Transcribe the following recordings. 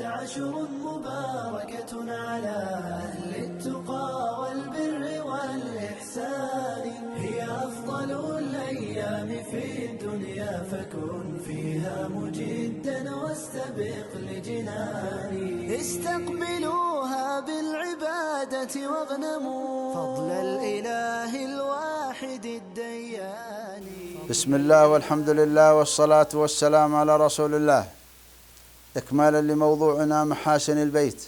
عشر مباركة على أهل التقى والبر والإحسان. هي أفضل الأيام في الدنيا فكن فيها مجدا واستبق لجناني. استقبلوها بالعبادة واغنموا فضل الإله الواحد الديان. بسم الله والحمد لله والصلاة والسلام على رسول الله. إكمالا لموضوعنا محاسن البيت.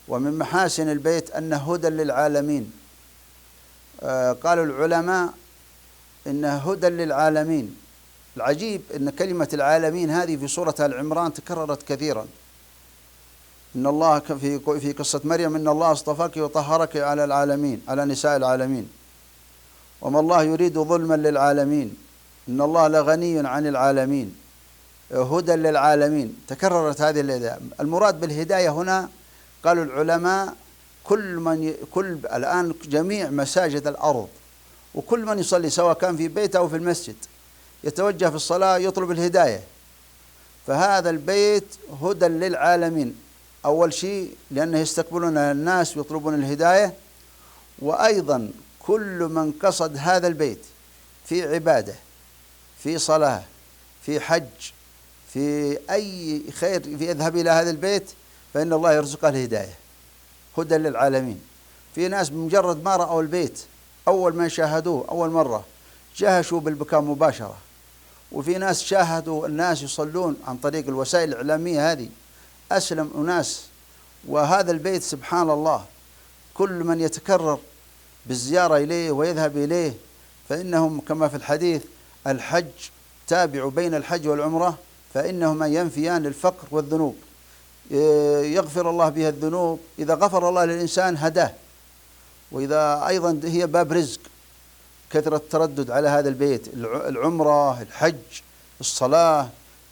ومن محاسن البيت أنه هدى للعالمين. قالوا العلماء إنه هدى للعالمين. العجيب أن كلمة العالمين هذه في سورة آل عمران تكررت كثيرا. إن الله في قصة مريم إن الله اصطفاك وطهرك على العالمين، على نساء العالمين. وما الله يريد ظلما للعالمين، إن الله لغني عن العالمين، هدى للعالمين. تكررت هذه الهداية. المراد بالهداية هنا قالوا العلماء الآن جميع مساجد الأرض وكل من يصلي سواء كان في بيته أو في المسجد يتوجه في الصلاة يطلب الهداية. فهذا البيت هدى للعالمين. أول شيء لأنه يستقبلون الناس ويطلبون الهداية، وأيضا كل من قصد هذا البيت في عبادة، في صلاة، في حج، في أي خير يذهب إلى هذا البيت فإن الله يرزقه الهداية. هدى للعالمين. في ناس بمجرد ما رأوا البيت أول ما شاهدوه أول مرة جهشوا بالبكاء مباشرة. وفي ناس شاهدوا الناس يصلون عن طريق الوسائل الإعلامية هذه أسلم أناس. وهذا البيت سبحان الله كل من يتكرر بالزيارة إليه ويذهب إليه فإنهم كما في الحديث الحج تابع بين الحج والعمرة فإنهما ينفيان الفقر والذنوب. يغفر الله بها الذنوب. إذا غفر الله للإنسان هداه، وإذا أيضا هي باب رزق. كثرة التردد على هذا البيت، العمرة، الحج، الصلاة،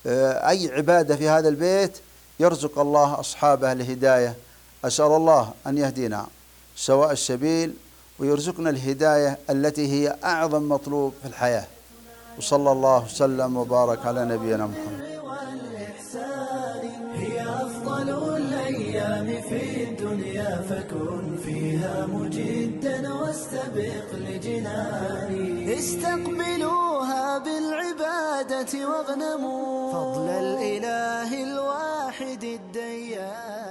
أي عبادة في هذا البيت يرزق الله أصحابه الهداية. أسأل الله أن يهدينا سواء السبيل ويرزقنا الهداية التي هي أعظم مطلوب في الحياة. وصلى الله وسلم وبارك على نبينا محمد. هي أفضل الأيام في الدنيا فكن فيها مجدا واستبق لجناني. استقبلوها بالعبادة واغنموا فضل الإله الواحد الديان.